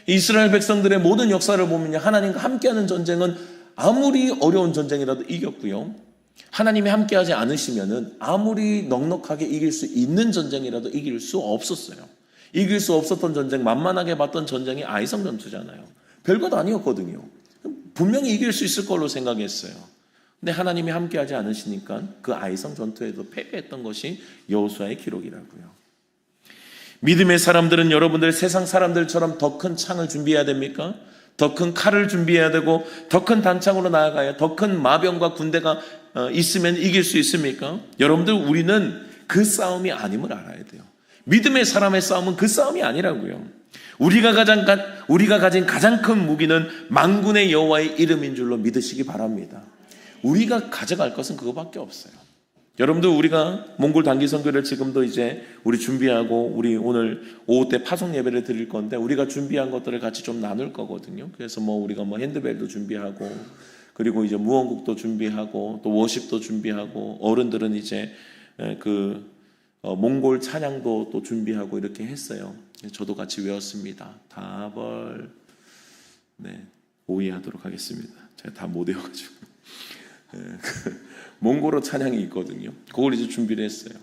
이스라엘 백성들의 모든 역사를 보면요. 하나님과 함께하는 전쟁은 아무리 어려운 전쟁이라도 이겼고요. 하나님이 함께하지 않으시면은 아무리 넉넉하게 이길 수 있는 전쟁이라도 이길 수 없었어요. 이길 수 없었던 전쟁, 만만하게 봤던 전쟁이 아이성 전투잖아요. 별것 아니었거든요. 분명히 이길 수 있을 걸로 생각했어요. 근데 하나님이 함께하지 않으시니까 그 아이성 전투에도 패배했던 것이 여호수아의 기록이라고요. 믿음의 사람들은 여러분들 세상 사람들처럼 더 큰 창을 준비해야 됩니까? 더 큰 칼을 준비해야 되고 더 큰 단창으로 나아가야 더 큰 마병과 군대가 있으면 이길 수 있습니까? 여러분들 우리는 그 싸움이 아님을 알아야 돼요. 믿음의 사람의 싸움은 그 싸움이 아니라고요. 우리가 가진 가장 큰 무기는 만군의 여호와의 이름인 줄로 믿으시기 바랍니다. 우리가 가져갈 것은 그거밖에 없어요. 여러분들 우리가 몽골 단기 선교를 지금도 이제 우리 준비하고 우리 오늘 오후 때 파송 예배를 드릴 건데 우리가 준비한 것들을 같이 좀 나눌 거거든요. 그래서 우리가 핸드벨도 준비하고 그리고 이제 무언국도 준비하고 또 워십도 준비하고 어른들은 이제 몽골 찬양도 또 준비하고 이렇게 했어요. 저도 같이 외웠습니다. 다벌 오해하도록 하겠습니다. 제가 다 못 외워가지고 몽골어 찬양이 있거든요. 그걸 이제 준비를 했어요.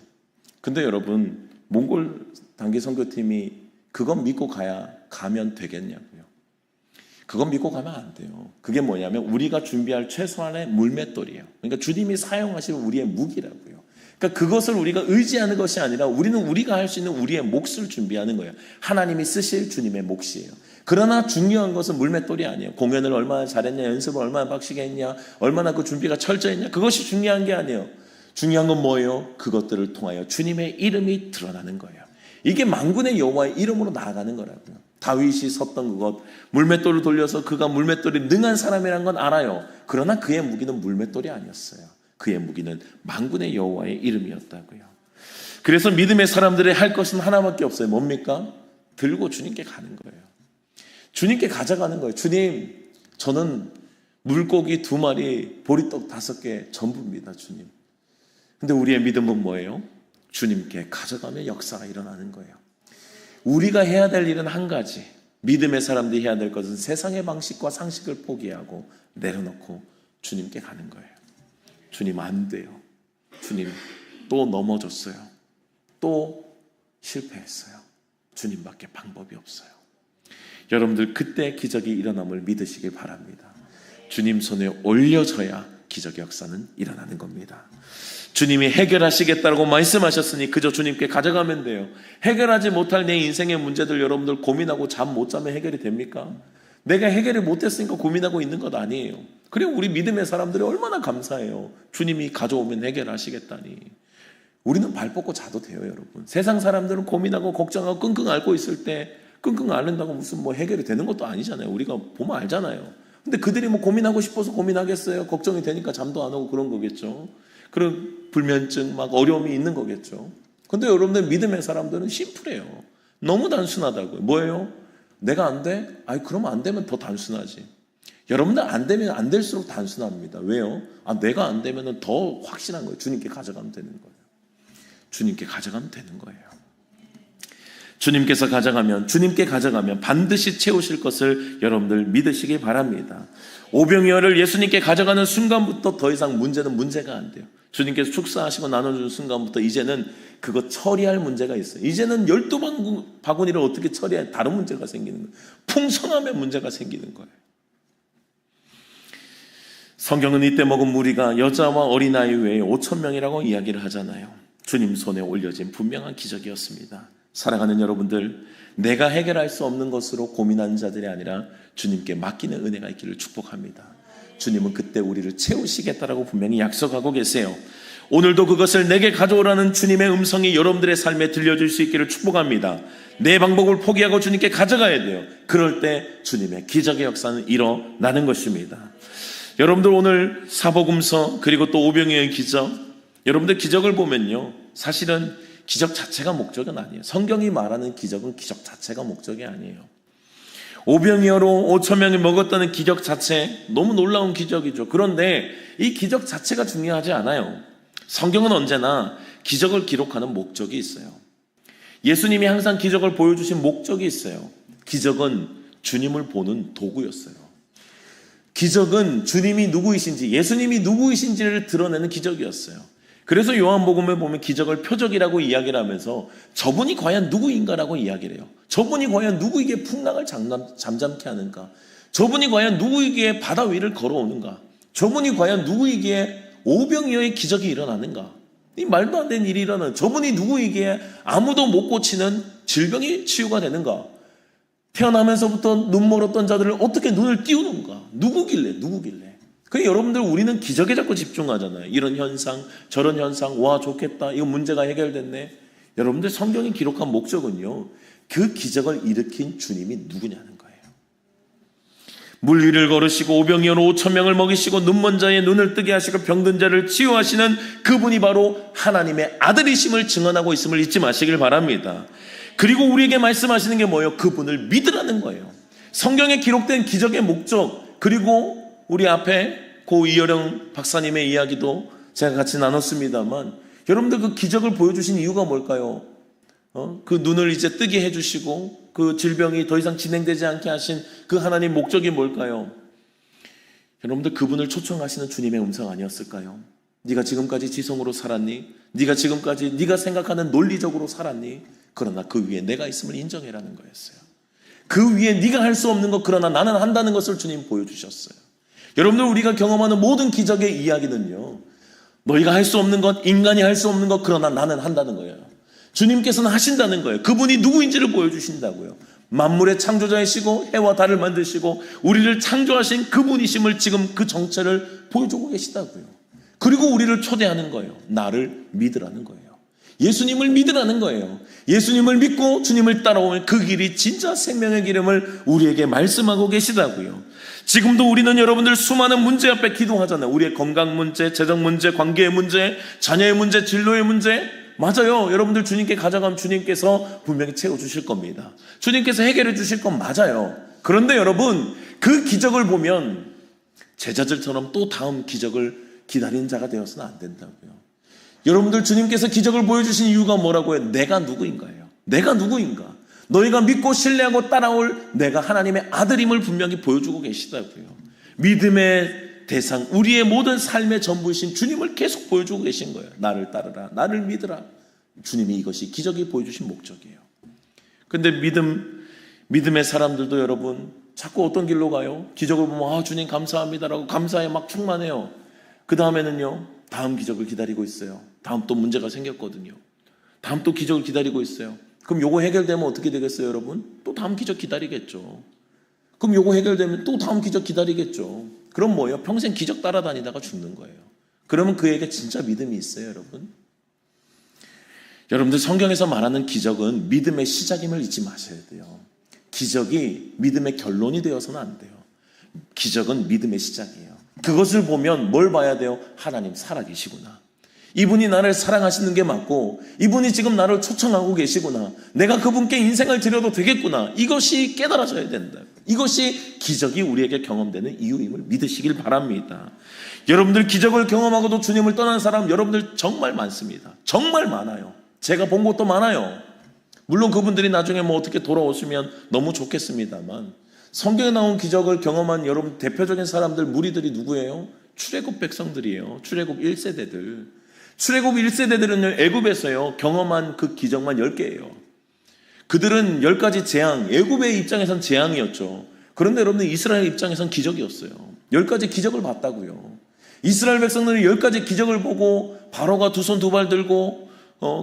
근데 여러분, 몽골 단기 선교팀이 그건 믿고 가면 되겠냐고요. 그건 믿고 가면 안 돼요. 그게 뭐냐면 우리가 준비할 최소한의 물맷돌이에요. 그러니까 주님이 사용하실 우리의 무기라고요. 그러니까 그것을 우리가 의지하는 것이 아니라 우리는 우리가 할 수 있는 우리의 몫을 준비하는 거예요. 하나님이 쓰실 주님의 몫이에요. 그러나 중요한 것은 물맷돌이 아니에요. 공연을 얼마나 잘했냐, 연습을 얼마나 빡시게 했냐, 얼마나 그 준비가 철저했냐, 그것이 중요한 게 아니에요. 중요한 건 뭐예요? 그것들을 통하여 주님의 이름이 드러나는 거예요. 이게 만군의 여호와의 이름으로 나아가는 거라고요. 다윗이 섰던 그것, 물맷돌을 돌려서 그가 물맷돌이 능한 사람이라는 건 알아요. 그러나 그의 무기는 물맷돌이 아니었어요. 그의 무기는 만군의 여호와의 이름이었다고요. 그래서 믿음의 사람들이 할 것은 하나밖에 없어요. 뭡니까? 들고 주님께 가는 거예요. 주님께 가져가는 거예요. 주님, 저는 물고기 2마리, 보리떡 5개 전부입니다, 주님. 근데 우리의 믿음은 뭐예요? 주님께 가져가면 역사가 일어나는 거예요. 우리가 해야 될 일은 한 가지. 믿음의 사람들이 해야 될 것은 세상의 방식과 상식을 포기하고 내려놓고 주님께 가는 거예요. 주님, 안 돼요. 주님, 또 넘어졌어요. 또 실패했어요. 주님밖에 방법이 없어요. 여러분들, 그때 기적이 일어남을 믿으시길 바랍니다. 주님 손에 올려져야 기적의 역사는 일어나는 겁니다. 주님이 해결하시겠다고 말씀하셨으니 그저 주님께 가져가면 돼요. 해결하지 못할 내 인생의 문제들 여러분들 고민하고 잠 못 자면 해결이 됩니까? 내가 해결을 못했으니까 고민하고 있는 것 아니에요. 그리고 우리 믿음의 사람들이 얼마나 감사해요. 주님이 가져오면 해결하시겠다니. 우리는 발 뻗고 자도 돼요, 여러분. 세상 사람들은 고민하고 걱정하고 끙끙 앓고 있을 때 끙끙 앓는다고 무슨 뭐 해결이 되는 것도 아니잖아요. 우리가 보면 알잖아요. 근데 그들이 뭐 고민하고 싶어서 고민하겠어요? 걱정이 되니까 잠도 안 오고 그런 거겠죠. 그런 불면증, 막 어려움이 있는 거겠죠. 근데 여러분들 믿음의 사람들은 심플해요. 너무 단순하다고요. 뭐예요? 내가 안 돼? 아이, 그러면 안 되면 더 단순하지. 여러분들 안 되면 안 될수록 단순합니다. 왜요? 내가 안 되면 더 확실한 거예요. 주님께 가져가면 되는 거예요. 주님께 가져가면 되는 거예요. 주님께 가져가면 반드시 채우실 것을 여러분들 믿으시기 바랍니다. 오병이어를 예수님께 가져가는 순간부터 더 이상 문제가 안 돼요. 주님께서 축사하시고 나눠주는 순간부터 이제는 그거 처리할 문제가 있어요. 이제는 12바구니를 어떻게 처리해? 다른 문제가 생기는 거예요. 풍성함의 문제가 생기는 거예요. 성경은 이때 먹은 무리가 여자와 어린아이 외에 5,000명이라고 이야기를 하잖아요. 주님 손에 올려진 분명한 기적이었습니다. 사랑하는 여러분들, 내가 해결할 수 없는 것으로 고민하는 자들이 아니라 주님께 맡기는 은혜가 있기를 축복합니다. 주님은 그때 우리를 채우시겠다라고 분명히 약속하고 계세요. 오늘도 그것을 내게 가져오라는 주님의 음성이 여러분들의 삶에 들려줄 수 있기를 축복합니다. 내 방법을 포기하고 주님께 가져가야 돼요. 그럴 때 주님의 기적의 역사는 일어나는 것입니다. 여러분들, 오늘 사복음서 그리고 또 오병이어의 기적, 여러분들 기적을 보면요, 사실은 기적 자체가 목적은 아니에요. 성경이 말하는 기적은 기적 자체가 목적이 아니에요. 오병이어로 5,000명이 먹었다는 기적 자체, 너무 놀라운 기적이죠. 그런데 이 기적 자체가 중요하지 않아요. 성경은 언제나 기적을 기록하는 목적이 있어요. 예수님이 항상 기적을 보여주신 목적이 있어요. 기적은 주님을 보는 도구였어요. 기적은 주님이 누구이신지, 예수님이 누구이신지를 드러내는 기적이었어요. 그래서 요한복음에 보면 기적을 표적이라고 이야기를 하면서 저분이 과연 누구인가라고 이야기를 해요. 저분이 과연 누구에게 풍랑을 잠잠케 하는가? 저분이 과연 누구에게 바다 위를 걸어오는가? 저분이 과연 누구에게 오병이어의 기적이 일어나는가? 이 말도 안 되는 일이 일어나는, 저분이 누구에게 아무도 못 고치는 질병이 치유가 되는가? 태어나면서부터 눈 멀었던 자들을 어떻게 눈을 띄우는가? 누구길래? 그 여러분들, 우리는 기적에 자꾸 집중하잖아요. 이런 현상, 저런 현상, 와 좋겠다, 이거 문제가 해결됐네. 여러분들, 성경이 기록한 목적은요, 그 기적을 일으킨 주님이 누구냐는 거예요. 물 위를 걸으시고 오병이어로 5,000명을 먹이시고 눈먼 자의 눈을 뜨게 하시고 병든 자를 치유하시는 그분이 바로 하나님의 아들이심을 증언하고 있음을 잊지 마시길 바랍니다. 그리고 우리에게 말씀하시는 게 뭐예요? 그분을 믿으라는 거예요. 성경에 기록된 기적의 목적, 그리고 우리 앞에 고 이어령 박사님의 이야기도 제가 같이 나눴습니다만, 여러분들 그 기적을 보여주신 이유가 뭘까요? 그 눈을 이제 뜨게 해주시고 그 질병이 더 이상 진행되지 않게 하신 그 하나님 목적이 뭘까요? 여러분들 그분을 초청하시는 주님의 음성 아니었을까요? 네가 지금까지 지성으로 살았니? 네가 지금까지 네가 생각하는 논리적으로 살았니? 그러나 그 위에 내가 있음을 인정해라는 거였어요. 그 위에 네가 할 수 없는 것 그러나 나는 한다는 것을 주님 보여주셨어요. 여러분들 우리가 경험하는 모든 기적의 이야기는요, 너희가 할 수 없는 것, 인간이 할 수 없는 것 그러나 나는 한다는 거예요. 주님께서는 하신다는 거예요. 그분이 누구인지를 보여주신다고요. 만물의 창조자이시고 해와 달을 만드시고 우리를 창조하신 그분이심을 지금 그 정체를 보여주고 계시다고요. 그리고 우리를 초대하는 거예요. 나를 믿으라는 거예요. 예수님을 믿으라는 거예요. 예수님을 믿고 주님을 따라오면 그 길이 진짜 생명의 기름을 우리에게 말씀하고 계시다고요. 지금도 우리는 여러분들 수많은 문제 앞에 기도하잖아요. 우리의 건강 문제, 재정 문제, 관계의 문제, 자녀의 문제, 진로의 문제. 맞아요. 여러분들 주님께 가져가면 주님께서 분명히 채워주실 겁니다. 주님께서 해결해 주실 건 맞아요. 그런데 여러분, 그 기적을 보면 제자들처럼 또 다음 기적을 기다리는 자가 되어서는 안 된다고요. 여러분들 주님께서 기적을 보여주신 이유가 뭐라고요? 내가 누구인가요? 내가 누구인가? 너희가 믿고 신뢰하고 따라올 내가 하나님의 아들임을 분명히 보여주고 계시다고요. 믿음의 대상, 우리의 모든 삶의 전부이신 주님을 계속 보여주고 계신 거예요. 나를 따르라, 나를 믿으라. 주님이 이것이 기적이 보여주신 목적이에요. 근데 믿음의 사람들도 여러분 자꾸 어떤 길로 가요? 기적을 보면 주님 감사합니다라고 감사에 막 충만해요. 그 다음에는요, 다음 기적을 기다리고 있어요. 다음 또 문제가 생겼거든요. 다음 또 기적을 기다리고 있어요. 그럼 요거 해결되면 어떻게 되겠어요, 여러분? 또 다음 기적 기다리겠죠. 그럼 요거 해결되면 또 다음 기적 기다리겠죠. 그럼 뭐예요? 평생 기적 따라다니다가 죽는 거예요. 그러면 그에게 진짜 믿음이 있어요, 여러분? 여러분들 성경에서 말하는 기적은 믿음의 시작임을 잊지 마셔야 돼요. 기적이 믿음의 결론이 되어서는 안 돼요. 기적은 믿음의 시작이에요. 그것을 보면 뭘 봐야 돼요? 하나님 살아계시구나. 이분이 나를 사랑하시는 게 맞고 이분이 지금 나를 초청하고 계시구나. 내가 그분께 인생을 드려도 되겠구나. 이것이 깨달아져야 된다. 이것이 기적이 우리에게 경험되는 이유임을 믿으시길 바랍니다. 여러분들 기적을 경험하고도 주님을 떠난 사람 여러분들 정말 많습니다. 정말 많아요. 제가 본 것도 많아요. 물론 그분들이 나중에 뭐 어떻게 돌아오시면 너무 좋겠습니다만 성경에 나온 기적을 경험한 여러분 대표적인 사람들 무리들이 누구예요? 출애굽 백성들이에요. 출애굽 1세대들. 출애굽 1세대들은요, 애굽에서요 경험한 그 기적만 10개예요. 그들은 10가지 재앙, 애굽의 입장에선 재앙이었죠. 그런데 여러분들 이스라엘 입장에선 기적이었어요. 10가지 기적을 봤다고요. 이스라엘 백성들은 10가지 기적을 보고 바로가 두 손 두 발 들고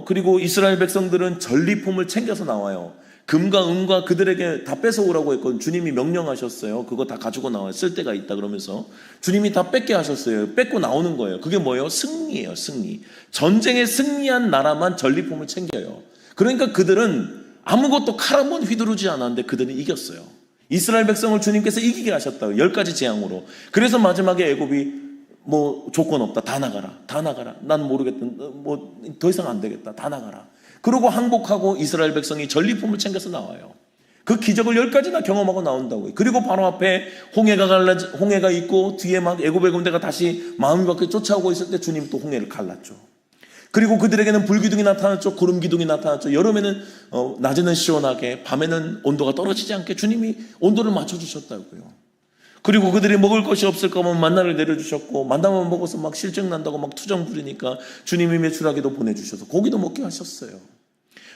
그리고 이스라엘 백성들은 전리품을 챙겨서 나와요. 금과 은과 그들에게 다 뺏어오라고 했거든요. 주님이 명령하셨어요. 그거 다 가지고 나와요. 쓸 데가 있다 그러면서 주님이 다 뺏게 하셨어요. 뺏고 나오는 거예요. 그게 뭐예요? 승리예요. 승리. 전쟁에 승리한 나라만 전리품을 챙겨요. 그러니까 그들은 아무것도 칼 한 번 휘두르지 않았는데 그들은 이겼어요. 이스라엘 백성을 주님께서 이기게 하셨다고. 10가지 재앙으로. 그래서 마지막에 애굽이 뭐 조건 없다. 다 나가라. 다 나가라. 난 모르겠다. 뭐 더 이상 안 되겠다. 다 나가라. 그러고 항복하고 이스라엘 백성이 전리품을 챙겨서 나와요. 그 기적을 10가지나 경험하고 나온다고요. 그리고 바로 앞에 홍해가 있고 뒤에 막 애굽의 군대가 다시 마음 밖에 쫓아오고 있을 때 주님 또 홍해를 갈랐죠. 그리고 그들에게는 불기둥이 나타났죠. 구름기둥이 나타났죠. 여름에는 낮에는 시원하게 밤에는 온도가 떨어지지 않게 주님이 온도를 맞춰주셨다고요. 그리고 그들이 먹을 것이 없을까 하면 만나를 내려주셨고 만나만 먹어서 막 실증 난다고 막 투정 부리니까 주님이 메추라기도 보내주셔서 고기도 먹게 하셨어요.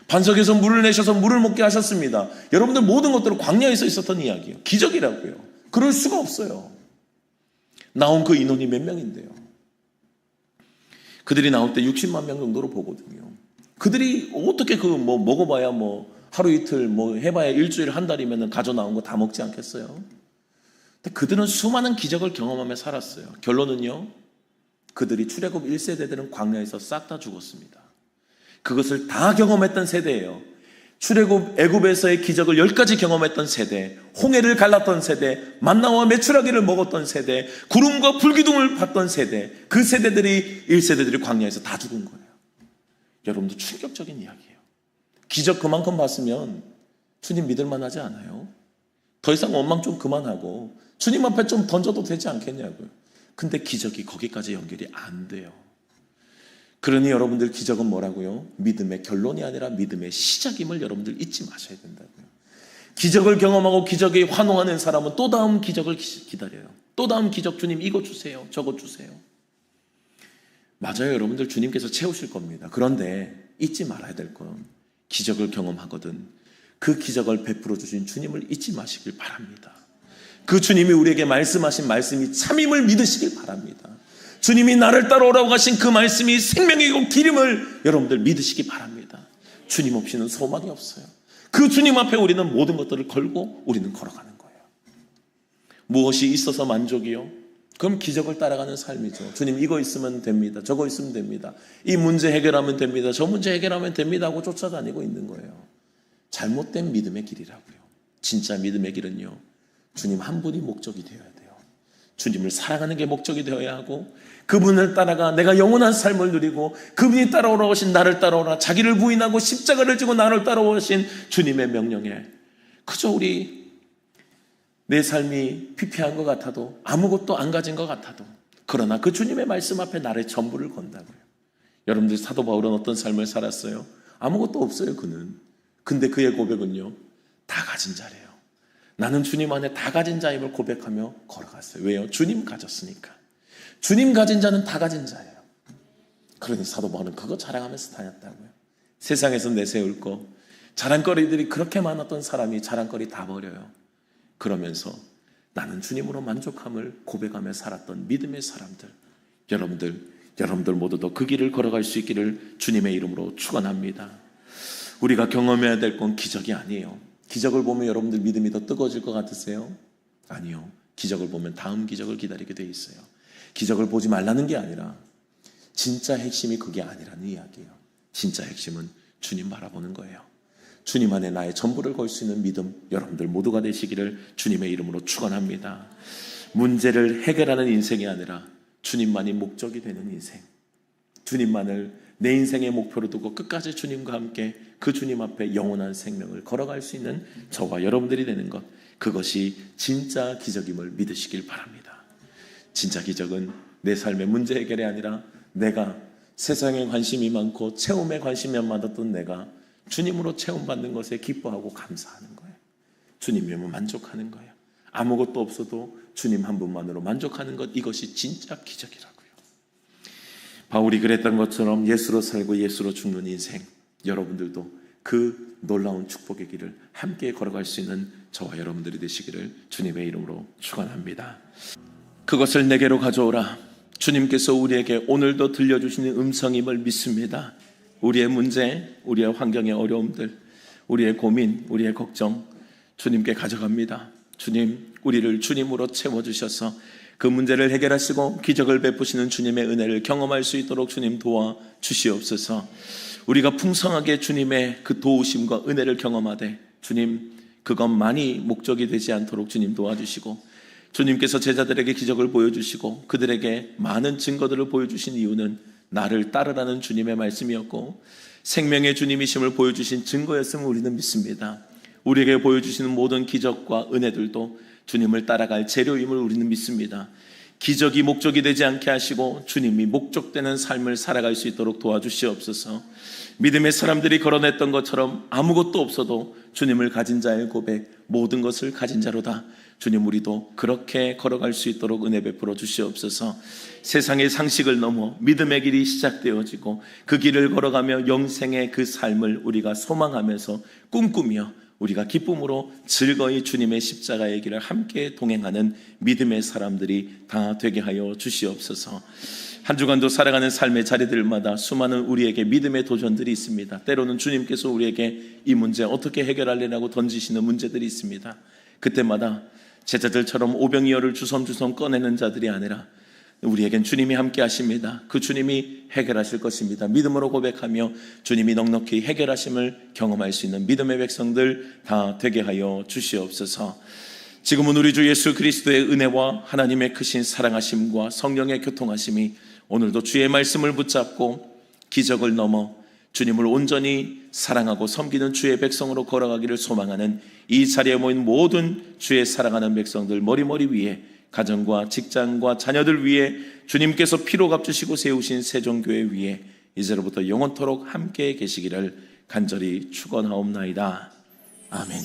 반석에서 물을 내셔서 물을 먹게 하셨습니다. 여러분들 모든 것들은 광야에서 있었던 이야기예요. 기적이라고요. 그럴 수가 없어요. 나온 그 인원이 몇 명인데요. 그들이 나올 때 60만 명 정도로 보거든요. 그들이 어떻게 뭐 먹어봐야 뭐 하루 이틀 뭐 해봐야 일주일 한 달이면 가져 나온 거 다 먹지 않겠어요? 근데 그들은 수많은 기적을 경험하며 살았어요. 결론은요, 그들이 출애굽 1세대들은 광야에서 싹 다 죽었습니다. 그것을 다 경험했던 세대예요. 출애굽 애굽에서의 기적을 10가지 경험했던 세대, 홍해를 갈랐던 세대, 만나와 메추라기를 먹었던 세대, 구름과 불기둥을 봤던 세대, 그 세대들이 1세대들이 광야에서 다 죽은 거예요. 여러분도 충격적인 이야기예요. 기적 그만큼 봤으면 주님 믿을 만하지 않아요? 더 이상 원망 좀 그만하고 주님 앞에 좀 던져도 되지 않겠냐고요. 근데 기적이 거기까지 연결이 안 돼요. 그러니 여러분들 기적은 뭐라고요? 믿음의 결론이 아니라 믿음의 시작임을 여러분들 잊지 마셔야 된다고요. 기적을 경험하고 기적에 환호하는 사람은 또 다음 기적을 기다려요. 또 다음 기적 주님 이거 주세요. 저거 주세요. 맞아요. 여러분들 주님께서 채우실 겁니다. 그런데 잊지 말아야 될 건 기적을 경험하거든 그 기적을 베풀어 주신 주님을 잊지 마시길 바랍니다. 그 주님이 우리에게 말씀하신 말씀이 참임을 믿으시길 바랍니다. 주님이 나를 따라오라고 하신 그 말씀이 생명이고 길임을 여러분들 믿으시기 바랍니다. 주님 없이는 소망이 없어요. 그 주님 앞에 우리는 모든 것들을 걸고 우리는 걸어가는 거예요. 무엇이 있어서 만족이요? 그럼 기적을 따라가는 삶이죠. 주님 이거 있으면 됩니다. 저거 있으면 됩니다. 이 문제 해결하면 됩니다. 저 문제 해결하면 됩니다 하고 쫓아다니고 있는 거예요. 잘못된 믿음의 길이라고요. 진짜 믿음의 길은요, 주님 한 분이 목적이 되어야 돼요. 주님을 사랑하는 게 목적이 되어야 하고 그분을 따라가 내가 영원한 삶을 누리고 그분이 따라오라고 하신 나를 따라오라, 자기를 부인하고 십자가를 지고 나를 따라오신 주님의 명령에 그저 우리 내 삶이 피폐한 것 같아도 아무것도 안 가진 것 같아도 그러나 그 주님의 말씀 앞에 나의 전부를 건다고요. 여러분들 사도 바울은 어떤 삶을 살았어요? 아무것도 없어요 그는. 근데 그의 고백은요, 다 가진 자래요. 나는 주님 안에 다 가진 자임을 고백하며 걸어갔어요. 왜요? 주님 가졌으니까. 주님 가진 자는 다 가진 자예요. 그러니 사도 바울은 그거 자랑하면서 다녔다고요. 세상에서 내세울 거 자랑거리들이 그렇게 많았던 사람이 자랑거리 다 버려요. 그러면서 나는 주님으로 만족함을 고백하며 살았던 믿음의 사람들, 여러분들 모두도 그 길을 걸어갈 수 있기를 주님의 이름으로 축원합니다. 우리가 경험해야 될 건 기적이 아니에요. 기적을 보면 여러분들 믿음이 더 뜨거워질 것 같으세요? 아니요. 기적을 보면 다음 기적을 기다리게 돼 있어요. 기적을 보지 말라는 게 아니라 진짜 핵심이 그게 아니라는 이야기예요. 진짜 핵심은 주님 바라보는 거예요. 주님 안에 나의 전부를 걸 수 있는 믿음, 여러분들 모두가 되시기를 주님의 이름으로 축원합니다. 문제를 해결하는 인생이 아니라 주님만이 목적이 되는 인생, 주님만을 내 인생의 목표로 두고 끝까지 주님과 함께 그 주님 앞에 영원한 생명을 걸어갈 수 있는 저와 여러분들이 되는 것, 그것이 진짜 기적임을 믿으시길 바랍니다. 진짜 기적은 내 삶의 문제 해결이 아니라 내가 세상에 관심이 많고 체험에 관심이 안 많았던 내가 주님으로 체험받는 것에 기뻐하고 감사하는 거예요. 주님이면 만족하는 거예요. 아무것도 없어도 주님 한 분만으로 만족하는 것, 이것이 진짜 기적이라고요. 바울이 그랬던 것처럼 예수로 살고 예수로 죽는 인생, 여러분들도 그 놀라운 축복의 길을 함께 걸어갈 수 있는 저와 여러분들이 되시기를 주님의 이름으로 축원합니다. 그것을 내게로 가져오라. 주님께서 우리에게 오늘도 들려주시는 음성임을 믿습니다. 우리의 문제, 우리의 환경의 어려움들, 우리의 고민, 우리의 걱정 주님께 가져갑니다. 주님, 우리를 주님으로 채워주셔서 그 문제를 해결하시고 기적을 베푸시는 주님의 은혜를 경험할 수 있도록 주님 도와주시옵소서. 우리가 풍성하게 주님의 그 도우심과 은혜를 경험하되 주님 그것만이 목적이 되지 않도록 주님 도와주시고, 주님께서 제자들에게 기적을 보여주시고 그들에게 많은 증거들을 보여주신 이유는 나를 따르라는 주님의 말씀이었고 생명의 주님이심을 보여주신 증거였음을 우리는 믿습니다. 우리에게 보여주시는 모든 기적과 은혜들도 주님을 따라갈 재료임을 우리는 믿습니다. 기적이 목적이 되지 않게 하시고 주님이 목적되는 삶을 살아갈 수 있도록 도와주시옵소서. 믿음의 사람들이 걸어냈던 것처럼 아무것도 없어도 주님을 가진 자의 고백, 모든 것을 가진 자로다. 주님, 우리도 그렇게 걸어갈 수 있도록 은혜 베풀어 주시옵소서. 세상의 상식을 넘어 믿음의 길이 시작되어지고 그 길을 걸어가며 영생의 그 삶을 우리가 소망하면서 꿈꾸며 우리가 기쁨으로 즐거이 주님의 십자가의 길을 함께 동행하는 믿음의 사람들이 다 되게 하여 주시옵소서. 한 주간도 살아가는 삶의 자리들마다 수많은 우리에게 믿음의 도전들이 있습니다. 때로는 주님께서 우리에게 이 문제 어떻게 해결할래라고 던지시는 문제들이 있습니다. 그때마다 제자들처럼 오병이어를 주섬주섬 꺼내는 자들이 아니라 우리에겐 주님이 함께 하십니다. 그 주님이 해결하실 것입니다. 믿음으로 고백하며 주님이 넉넉히 해결하심을 경험할 수 있는 믿음의 백성들 다 되게 하여 주시옵소서. 지금은 우리 주 예수 그리스도의 은혜와 하나님의 크신 사랑하심과 성령의 교통하심이 오늘도 주의 말씀을 붙잡고 기적을 넘어 주님을 온전히 사랑하고 섬기는 주의 백성으로 걸어가기를 소망하는 이 자리에 모인 모든 주의 사랑하는 백성들 머리머리 위에, 가정과 직장과 자녀들 위에 주님께서 피로 값주시고 세우신 세종교회 위에 이제로부터 영원토록 함께 계시기를 간절히 축원하옵나이다. 아멘.